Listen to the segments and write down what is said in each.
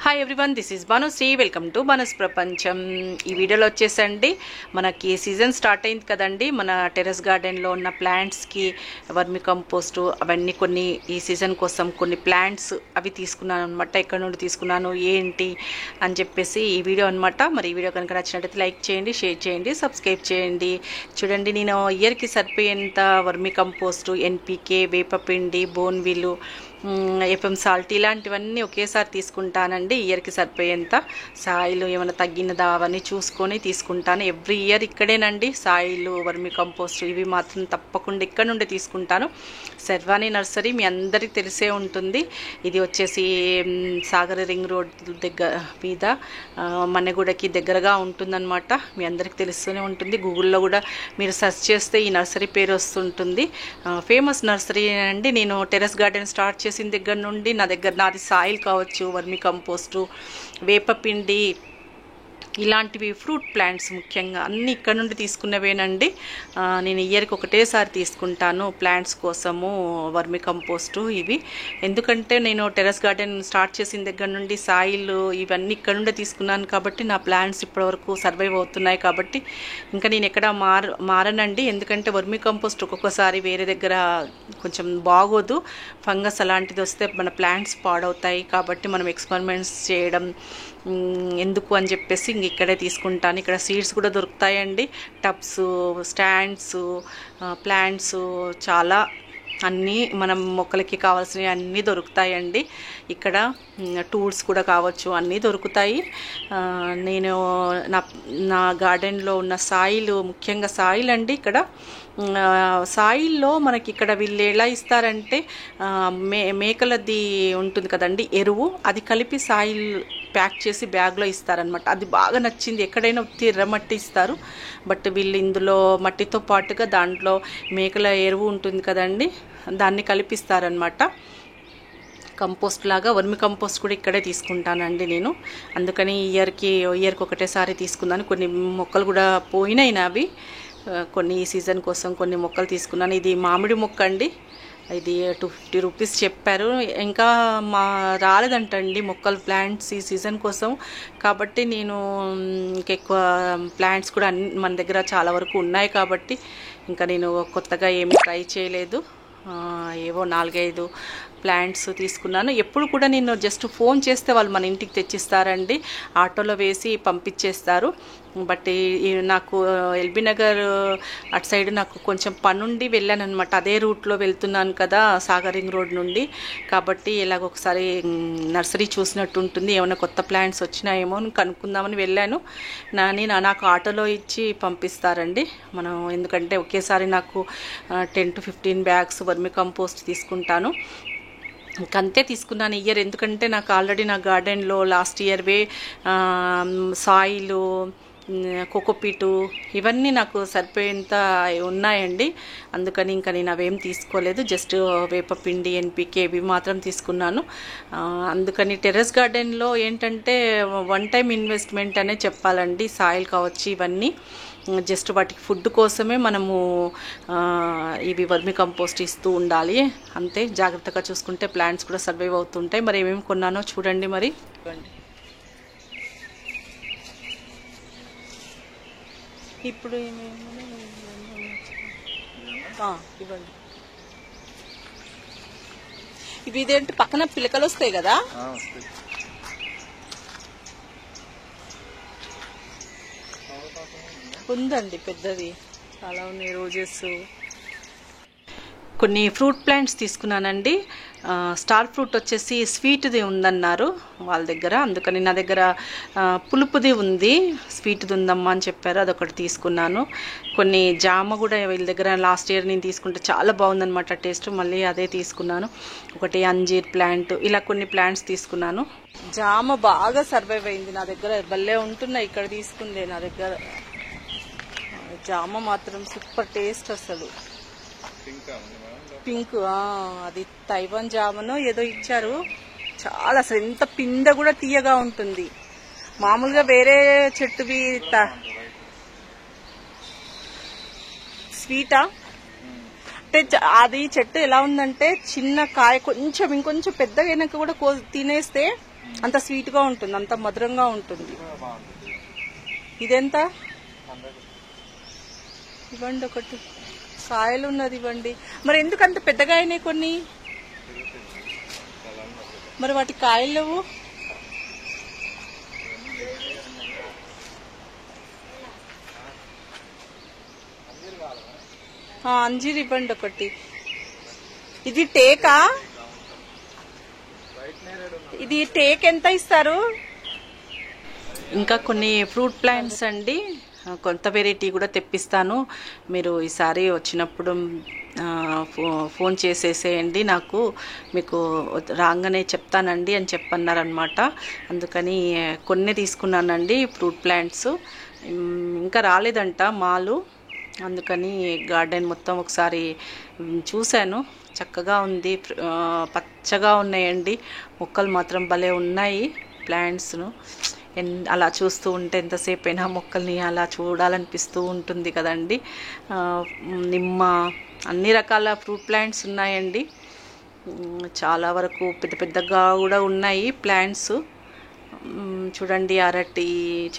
Hi everyone, this is Bhanusri. Welcome to Bhanu's ప్రపంచం. ఈ వీడియోలో వచ్చేసండి మనకి సీజన్ స్టార్ట్ అయింది కదండి. మన టెర్రస్ గార్డెన్లో ఉన్న ప్లాంట్స్కి వర్మి కంపోస్టు అవన్నీ కొన్ని ఈ సీజన్ కోసం కొన్ని ప్లాంట్స్ అవి తీసుకున్నాను అనమాట. ఎక్కడి నుండి తీసుకున్నాను ఏంటి అని చెప్పేసి ఈ వీడియో అనమాట. మరి ఈ వీడియో కనుక నచ్చినట్టయితే లైక్ చేయండి, షేర్ చేయండి, సబ్స్క్రైబ్ చేయండి. చూడండి, నేను ఇయర్కి సరిపోయేంత వర్మి కంపోస్టు, ఎన్పికే, వేపపిండి, బోన్విలు, ఎఫ్ఎం సాల్ట్ ఇలాంటివన్నీ ఒకేసారి తీసుకుంటానండి. ఇయర్కి సరిపోయేంత సాయిలు ఏమైనా తగ్గినదా అవన్నీ చూసుకొని తీసుకుంటాను. ఎవ్రీ ఇయర్ ఇక్కడేనండి సాయిలు, వర్మి కంపోస్ట్ ఇవి మాత్రం తప్పకుండా ఇక్కడ నుండి తీసుకుంటాను. శర్వాణి నర్సరీ మీ అందరికీ తెలిసే ఉంటుంది. ఇది వచ్చేసి సాగర్ రింగ్ రోడ్ దగ్గర మీద మన్నెగూడకి దగ్గరగా ఉంటుందన్నమాట. మీ అందరికీ తెలుస్తూనే ఉంటుంది. గూగుల్లో కూడా మీరు సెర్చ్ చేస్తే ఈ నర్సరీ పేరు వస్తుంటుంది. ఫేమస్ నర్సరీ అండి. నేను టెర్రస్ గార్డెన్ స్టార్ట్ చేసిన దగ్గర నుండి నాది సాయిల్ కావచ్చు, వర్మి కంపోస్టు, వేపపిండి ఇలాంటివి ఫ్రూట్ ప్లాంట్స్ ముఖ్యంగా అన్నీ ఇక్కడ నుండి తీసుకున్నవేనండి. నేను ఇయర్కి ఒకటేసారి తీసుకుంటాను ప్లాంట్స్ కోసము వర్మి కంపోస్టు ఇవి. ఎందుకంటే నేను టెర్రస్ గార్డెన్ స్టార్ట్ చేసిన దగ్గర నుండి సాయిల్ ఇవన్నీ ఇక్కడ నుండి తీసుకున్నాను కాబట్టి నా ప్లాంట్స్ ఇప్పటివరకు సర్వైవ్ అవుతున్నాయి. కాబట్టి ఇంకా నేను ఎక్కడ మారనండి. ఎందుకంటే వర్మి కంపోస్ట్ ఒక్కొక్కసారి వేరే దగ్గర కొంచెం బాగోదు, ఫంగస్ అలాంటిది వస్తే మన ప్లాంట్స్ పాడవుతాయి. కాబట్టి మనం ఎక్స్పెరిమెంట్స్ చేయడం ఎందుకు అని చెప్పేసి ఇక్కడే తీసుకుంటాను. ఇక్కడ సీడ్స్ కూడా దొరుకుతాయండి, టబ్స్, స్టాండ్స్, ప్లాంట్స్ చాలా అన్నీ మనం మొక్కలకి కావాల్సినవి అన్నీ దొరుకుతాయండి. ఇక్కడ టూల్స్ కూడా కావచ్చు అన్నీ దొరుకుతాయి. నేను నా గార్డెన్లో ఉన్న సాయిల్, ముఖ్యంగా సాయిల్ అండి. ఇక్కడ సాయిల్లో మనకి ఇక్కడ వీళ్ళు ఎలా ఇస్తారంటే మేకలది ఉంటుంది కదండి ఎరువు, అది కలిపి సాయిల్ ప్యాక్ చేసి బ్యాగ్లో ఇస్తారనమాట. అది బాగా నచ్చింది. ఎక్కడైనా ఎర్రమట్టి ఇస్తారు, బట్ వీళ్ళు ఇందులో మట్టితో పాటుగా దాంట్లో మేకల ఎరువు ఉంటుంది కదండి, దాన్ని కలిపిస్తారనమాట. కంపోస్ట్ లాగా వర్మి కంపోస్ట్ కూడా ఇక్కడే తీసుకుంటానండి నేను. అందుకని ఇయర్కి ఒకటేసారి తీసుకున్నాను. కొన్ని మొక్కలు కూడా పోయినాయి నావి. కొన్ని ఈ సీజన్ కోసం కొన్ని మొక్కలు తీసుకున్నాను. ఇది మామిడి మొక్క అండి. ఇది 250 రూపీస్ చెప్పారు. ఇంకా రాలేదంటండి మొక్కలు, ప్లాంట్స్ ఈ సీజన్ కోసం. కాబట్టి నేను ఇంకెక్కువ ప్లాంట్స్ కూడా మన దగ్గర చాలా వరకు ఉన్నాయి కాబట్టి ఇంకా నేను కొత్తగా ఏమీ ట్రై చేయలేదు. ఏవో 4-5 ప్లాంట్స్ తీసుకున్నాను. ఎప్పుడు కూడా నేను జస్ట్ ఫోన్ చేస్తే వాళ్ళు మన ఇంటికి తెచ్చిస్తారండి, ఆటోలో వేసి పంపించేస్తారు. బట్ నాకు ఎల్బీ నగర్ అటు సైడ్ నాకు కొంచెం పనుండి వెళ్ళాను అనమాట. అదే రూట్లో వెళ్తున్నాను కదా సాగర్ రింగ్ రోడ్ నుండి. కాబట్టి ఎలాగొకసారి నర్సరీ చూసినట్టు ఉంటుంది, ఏమైనా కొత్త ప్లాంట్స్ వచ్చినాయేమో అని కనుక్కుందామని వెళ్ళాను. నాకు ఆటోలో ఇచ్చి పంపిస్తారండి మనం. ఎందుకంటే ఒకేసారి నాకు 10 to 15 బ్యాగ్స్ వర్మి కంపోస్ట్ తీసుకుంటాను. ఇంకంతే తీసుకున్నాను ఇయర్. ఎందుకంటే నాకు ఆల్రెడీ నా గార్డెన్లో లాస్ట్ ఇయర్వే సాయిలు, కోకోపీటు ఇవన్నీ నాకు సరిపోయేంత ఉన్నాయండి. అందుకని ఇంకా నేను అవేం తీసుకోలేదు. జస్ట్ వేపపిండి, ఎన్పికే ఇవి మాత్రం తీసుకున్నాను. అందుకని టెర్రస్ గార్డెన్లో ఏంటంటే వన్ టైం ఇన్వెస్ట్మెంట్ అనే చెప్పాలండి. సాయిల్ కావచ్చు ఇవన్నీ జస్ట్ వాటికి ఫుడ్ కోసమే మనము ఇవి వర్మి కంపోస్ట్ ఇస్తూ ఉండాలి. అంతే, జాగ్రత్తగా చూసుకుంటే ప్లాంట్స్ కూడా సర్వైవ్ అవుతుంటాయి. మరి ఏమేమి కొన్నానో చూడండి. మరి ఇప్పుడు ఇవ్వండి. ఇవి ఇదేంటి పక్కన పిలకలు వస్తాయి కదా, ఉందండి పెద్దది, చాలా ఉన్నాయి. రోజెస్, కొన్ని ఫ్రూట్ ప్లాంట్స్ తీసుకున్నానండి. స్టార్ ఫ్రూట్ వచ్చేసి స్వీట్ది ఉందన్నారు వాళ్ళ దగ్గర. అందుకని నా దగ్గర పులుపుది ఉంది, స్వీట్ది ఉందమ్మా అని చెప్పారు, అదొకటి తీసుకున్నాను. కొన్ని జామ కూడా వీళ్ళ దగ్గర లాస్ట్ ఇయర్ నేను తీసుకుంటే చాలా బాగుందనమాట టేస్ట్, మళ్ళీ అదే తీసుకున్నాను. ఒకటి అంజీర్ ప్లాంట్, ఇలా కొన్ని ప్లాంట్స్ తీసుకున్నాను. జామ బాగా సర్వైవ్ అయింది నా దగ్గర, భలే ఉంటున్నాయి. ఇక్కడ తీసుకుందే నా దగ్గర జామ మాత్రం సూపర్ టేస్ట్. అసలు పింక్, అది తైవాన్ జామను ఏదో ఇచ్చారు. చాలా అసలు ఎంత పింద కూడా తీయగా ఉంటుంది. మామూలుగా వేరే చెట్టువి స్వీటా అంటే అది చెట్టు ఎలా ఉందంటే చిన్న కాయ కొంచెం ఇంకొంచెం పెద్దగా అయినాక కూడా తినేస్తే అంత స్వీట్గా ఉంటుంది, అంత మధురంగా ఉంటుంది. ఇదెంత? ఇవ్వండి ఒకటి, కాయలు ఉన్నది ఇవ్వండి. మరి ఎందుకు అంత పెద్దగా అయినాయి కొన్ని? మరి వాటి కాయలు లేవు. అంజీర్ ఇవ్వండి ఒకటి. ఇది టేకా? ఇది టేక్ ఎంత ఇస్తారు? ఇంకా కొన్ని ఫ్రూట్ ప్లాంట్స్ అండి, కొంత వెరైటీ కూడా తెప్పిస్తాను. మీరు ఈసారి వచ్చినప్పుడు ఫోన్ చేసేసేయండి నాకు, మీకు రాగానే చెప్తానండి అని చెప్పన్నారనమాట. అందుకని కొన్ని తీసుకున్నానండి ఫ్రూట్ ప్లాంట్స్. ఇంకా రాలేదంట మాలు, అందుకని గార్డెన్ మొత్తం ఒకసారి చూశాను. చక్కగా ఉంది, పచ్చగా ఉన్నాయండి మొక్కలు మాత్రం భలే ఉన్నాయి. ప్లాంట్స్ను అలా చూస్తూ ఉంటే ఎంతసేపు అయినా మొక్కల్ని అలా చూడాలనిపిస్తూ ఉంటుంది కదండి. నిమ్మ, అన్ని రకాల ఫ్రూట్ ప్లాంట్స్ ఉన్నాయండి. చాలా వరకు పెద్ద పెద్దగా కూడా ఉన్నాయి ప్లాంట్స్. చూడండి, అరటి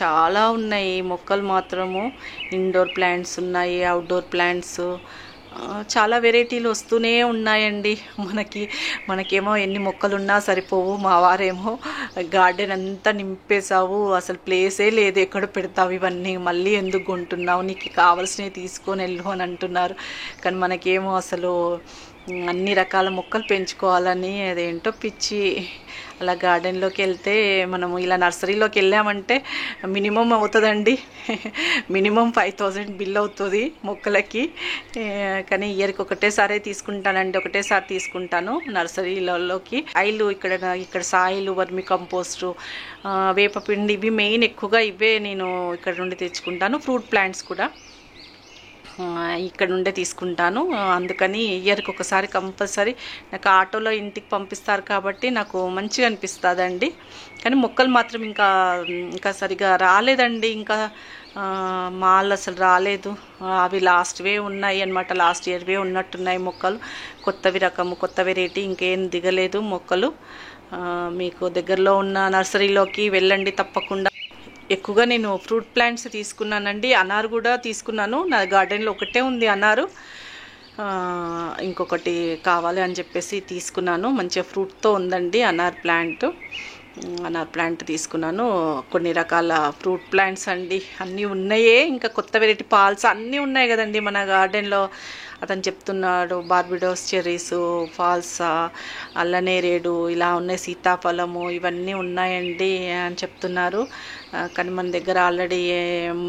చాలా ఉన్నాయి మొక్కలు మాత్రము. ఇండోర్ ప్లాంట్స్ ఉన్నాయి, అవుట్డోర్ ప్లాంట్స్, చాలా వెరైటీలు వస్తూనే ఉన్నాయండి. మనకేమో ఎన్ని మొక్కలున్నా సరిపోవు. మా వారేమో గార్డెన్ అంతా నింపేశావు, అసలు ప్లేసే లేదు, ఎక్కడ పెడతావు ఇవన్నీ, మళ్ళీ ఎందుకు కొంటున్నావు, నీకు కావాల్సినవి తీసుకొని వెళ్ళు అని అంటున్నారు. కానీ మనకేమో అసలు అన్ని రకాల మొక్కలు పెంచుకోవాలని అదేంటో పిచ్చి. అలా గార్డెన్లోకి వెళ్తే మనము ఇలా నర్సరీలోకి వెళ్ళామంటే మినిమం అవుతుందండి, మినిమం 5000 బిల్ అవుతుంది మొక్కలకి. కానీ ఇయర్కి ఒకటేసారి తీసుకుంటానండి, ఒకటేసారి తీసుకుంటాను నర్సరీలలోకి. ఆయిల్ ఇక్కడ సాయిలు, వర్మి కంపోస్టు, వేపపిండి, ఇవి మెయిన్ ఎక్కువగా ఇవే నేను ఇక్కడ నుండి తెచ్చుకుంటాను. ఫ్రూట్ ప్లాంట్స్ కూడా ఇక్కడ నుండే తీసుకుంటాను. అందుకని ఇయర్కి ఒకసారి కంపల్సరీ నాకు ఆటోలో ఇంటికి పంపిస్తారు కాబట్టి నాకు మంచిగా అనిపిస్తుందండి. కానీ మొక్కలు మాత్రం ఇంకా సరిగా రాలేదండి. ఇంకా మాల్ అసలు రాలేదు. అవి లాస్ట్వే ఉన్నాయి అన్నమాట, లాస్ట్ ఇయర్వే ఉన్నట్టున్నాయి మొక్కలు. కొత్తవి రకము, కొత్త వెరైటీ ఇంకేం దిగలేదు మొక్కలు. మీకు దగ్గరలో ఉన్న నర్సరీలోకి వెళ్ళండి తప్పకుండా. ఎక్కువగా నేను ఫ్రూట్ ప్లాంట్స్ తీసుకున్నానండి. అనారు కూడా తీసుకున్నాను, నా గార్డెన్లో ఒకటే ఉంది అనారు. ఇంకొకటి కావాలి అని చెప్పేసి తీసుకున్నాను. మంచిగా ఫ్రూట్తో ఉందండి అనార్ ప్లాంట్ తీసుకున్నాను. కొన్ని రకాల ఫ్రూట్ ప్లాంట్స్ అండి, అన్నీ ఉన్నాయే. ఇంకా కొత్త వెరైటీ పాల్స్ అన్నీ ఉన్నాయి కదండి మన గార్డెన్లో. అతను చెప్తున్నాడు బార్బిడోస్ చెర్రీస్, ఫాల్సా, అల్లనేరేడు, ఇలా ఉన్నాయి, సీతాఫలము, ఇవన్నీ ఉన్నాయండి అని చెప్తున్నారు. కానీ మన దగ్గర ఆల్రెడీ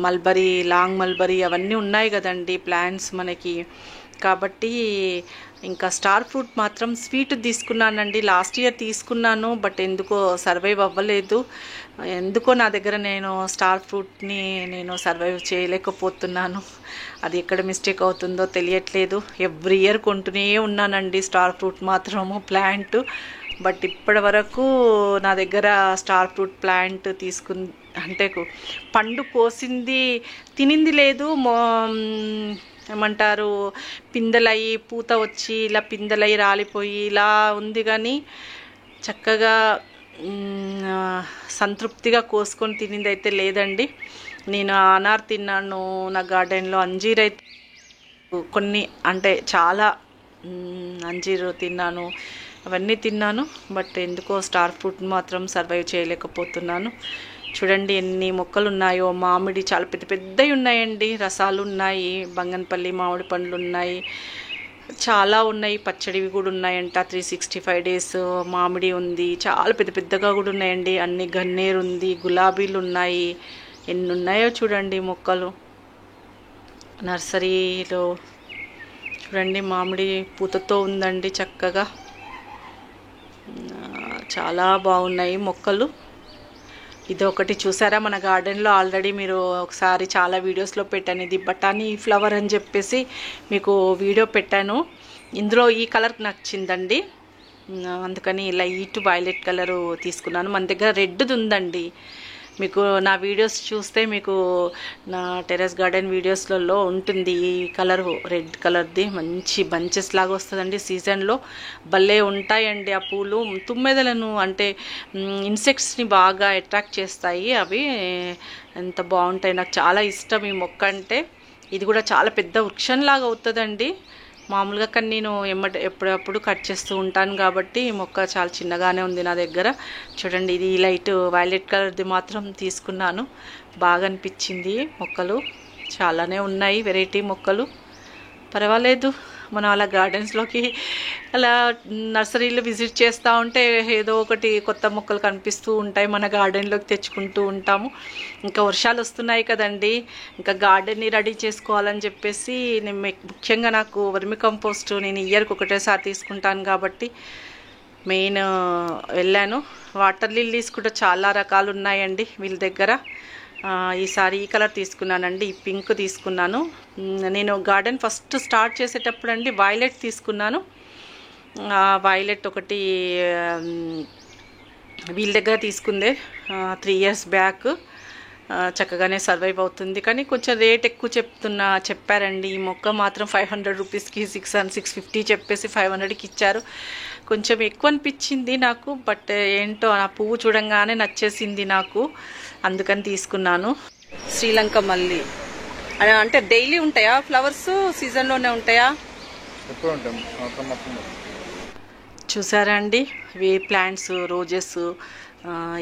మల్బరీ, లాంగ్ మల్బరీ అవన్నీ ఉన్నాయి కదండి ప్లాంట్స్ మనకి. కాబట్టి ఇంకా స్టార్ ఫ్రూట్ మాత్రం స్వీట్ తీసుకున్నానండి. లాస్ట్ ఇయర్ తీసుకున్నాను, బట్ ఎందుకో సర్వైవ్ అవ్వలేదు. ఎందుకో నా దగ్గర నేను స్టార్ ఫ్రూట్ని సర్వైవ్ చేయలేకపోతున్నాను. అది ఎక్కడ మిస్టేక్ అవుతుందో తెలియట్లేదు. ఎవ్రీ ఇయర్ కొంటూనే ఉన్నానండి స్టార్ ఫ్రూట్ మాత్రము ప్లాంట్. బట్ ఇప్పటి వరకు నా దగ్గర స్టార్ ఫ్రూట్ ప్లాంట్ అంటే పండు కోసింది తినింది లేదు. ఏమంటారు, పిందెలయ్యి పూత వచ్చి ఇలా పిందెలయ్యి రాలిపోయి ఇలా ఉంది. కానీ చక్కగా సంతృప్తిగా కోసుకొని తినింది అయితే లేదండి. నేను అనార్ తిన్నాను నా గార్డెన్లో, అంజీర్ అయితే కొన్ని అంటే చాలా అంజీరు తిన్నాను, అవన్నీ తిన్నాను. బట్ ఎందుకో స్టార్ ఫ్రూట్ మాత్రం సర్వైవ్ చేయలేకపోతున్నాను. చూడండి ఎన్ని మొక్కలు ఉన్నాయో. మామిడి చాలా పెద్ద పెద్దవి ఉన్నాయండి, రసాలు ఉన్నాయి, బంగన్పల్లి మామిడి పండ్లు ఉన్నాయి, చాలా ఉన్నాయి. పచ్చడివి కూడా ఉన్నాయంట. 365 days మామిడి ఉంది, చాలా పెద్ద పెద్దగా కూడా ఉన్నాయండి. అన్ని గన్నేరు ఉంది, గులాబీలు ఉన్నాయి, ఎన్ని ఉన్నాయో చూడండి మొక్కలు నర్సరీలో. చూడండి మామిడి పూతతో ఉందండి చక్కగా, చాలా బాగున్నాయి మొక్కలు. ఇది ఒకటి చూసారా మన గార్డెన్లో ఆల్రెడీ మీరు ఒకసారి చాలా వీడియోస్లో పెట్టాను. ఇది బఠానీ ఫ్లవర్ అని చెప్పేసి మీకు వీడియో పెట్టాను. ఇందులో ఈ కలర్ నచ్చిందండి, అందుకని లైట్ వైలెట్ కలరు తీసుకున్నాను. మన దగ్గర రెడ్ది ఉందండి, మీకు నా వీడియోస్ చూస్తే మీకు నా టెర్రస్ గార్డెన్ వీడియోస్లలో ఉంటుంది. ఈ కలర్ రెడ్ కలర్ది మంచి బంచెస్ లాగా వస్తుందండి. సీజన్లో భలే ఉంటాయండి ఆ పూలు. తుమ్మెదలను అంటే ఇన్సెక్ట్స్ని బాగా అట్రాక్ట్ చేస్తాయి. అవి ఎంత బాగుంటాయి, నాకు చాలా ఇష్టం ఈ మొక్క అంటే. ఇది కూడా చాలా పెద్ద వృక్షంలాగా అవుతుందండి మామూలుగా, కానీ నేను ఎప్పుడప్పుడు కట్ చేస్తూ ఉంటాను కాబట్టి ఈ మొక్క చాలా చిన్నగానే ఉంది నా దగ్గర. చూడండి, ఇది లైట్ వైలెట్ కలర్ది మాత్రం తీసుకున్నాను, బాగా అనిపించింది. మొక్కలు చాలానే ఉన్నాయి, వెరైటీ మొక్కలు. పర్వాలేదు, మనం అలా గార్డెన్స్లోకి అలా నర్సరీలు విజిట్ చేస్తూ ఉంటే ఏదో ఒకటి కొత్త మొక్కలు కనిపిస్తూ ఉంటాయి, మన గార్డెన్లోకి తెచ్చుకుంటూ ఉంటాము. ఇంకా వర్షాలు వస్తున్నాయి కదండి, ఇంకా గార్డెన్ని రెడీ చేసుకోవాలని చెప్పేసి నేను ముఖ్యంగా నాకు వర్మి కంపోస్ట్ నేను ఇయర్కి ఒకటేసారి తీసుకుంటాను కాబట్టి మెయిన్ వెళ్ళాను. వాటర్ లిల్లీస్ కూడా చాలా రకాలు ఉన్నాయండి వీళ్ళ దగ్గర. ఈసారి ఈ కలర్ తీసుకున్నానండి, ఈ పింక్ తీసుకున్నాను. నేను గార్డెన్ ఫస్ట్ స్టార్ట్ చేసేటప్పుడు అండి వైలెట్ తీసుకున్నాను. వైలెట్ ఒకటి వీళ్ళ దగ్గర తీసుకుందే 3 years బ్యాక్. చక్కగానే సర్వైవ్ అవుతుంది, కానీ కొంచెం రేట్ ఎక్కువ చెప్పారండి. ఈ మొక్క మాత్రం 500 రూపీస్కి 650 చెప్పేసి 500కి ఇచ్చారు. కొంచెం ఎక్కువ అనిపించింది నాకు, బట్ ఏంటో ఆ పువ్వు చూడంగానే నచ్చేసింది నాకు, అందుకని తీసుకున్నాను. శ్రీలంక మల్లి అంటే డైలీ ఉంటాయా ఫ్లవర్స్, సీజన్లోనే ఉంటాయా? చూసారా అండి, ఇవి ప్లాంట్స్, రోజెస్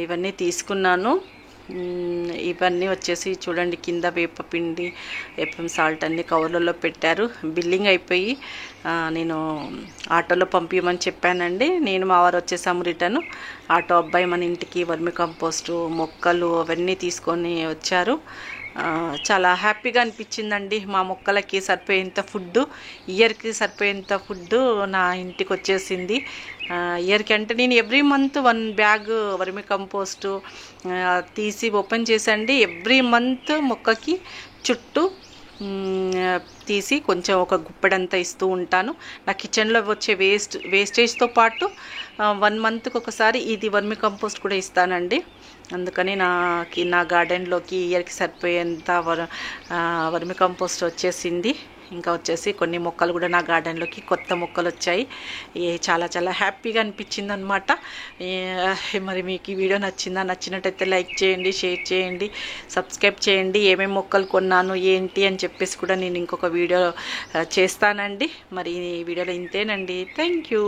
ఇవన్నీ తీసుకున్నాను. ఇవన్నీ వచ్చేసి చూడండి, కింద వేపపిండి, ఎప్ఎం సాల్ట్ అన్ని కవర్లలో పెట్టారు. బిల్లింగ్ అయిపోయి నేను ఆటోలో పంపించమని చెప్పానండి. నేను మా వారు వచ్చేసాము రిటర్న్. ఆటో అబ్బాయి మన ఇంటికి వర్మి కంపోస్టు, మొక్కలు అవన్నీ తీసుకొని వచ్చారు. చాలా హ్యాపీగా అనిపించిందండి. మా మొక్కలకి సరిపోయేంత ఫుడ్, ఇయర్కి సరిపోయేంత ఫుడ్ నా ఇంటికి వచ్చేసింది. ఇయర్కి అంటే నేను ఎవ్రీ మంత్ 1 బ్యాగ్ వర్మి కంపోస్టు తీసి ఓపెన్ చేసండి. ఎవ్రీ మంత్ మొక్కకి చుట్టూ తీసి కొంచెం ఒక గుప్పెడంతా ఇస్తూ ఉంటాను. నా కిచెన్లో వచ్చే వేస్టేజ్తో పాటు 1 మంత్కి ఒకసారి ఇది వర్మి కంపోస్ట్ కూడా ఇస్తానండి. అందుకని నా గార్డెన్లోకి ఇయర్కి సరిపోయేంత వర్మి కంపోస్ట్ వచ్చేసింది. ఇంకా వచ్చేసి కొన్ని మొక్కలు కూడా నా గార్డెన్లోకి కొత్త మొక్కలు వచ్చాయి. చాలా చాలా హ్యాపీగా అనిపించింది అనమాట. మరి మీకు ఈ వీడియో నచ్చినట్టయితే లైక్ చేయండి, షేర్ చేయండి, సబ్స్క్రైబ్ చేయండి. ఏమేమి మొక్కలు కొన్నాను ఏంటి అని చెప్పేసి కూడా నేను ఇంకొక వీడియో చేస్తానండి. మరి ఈ వీడియోలో ఇంతేనండి. Thank you.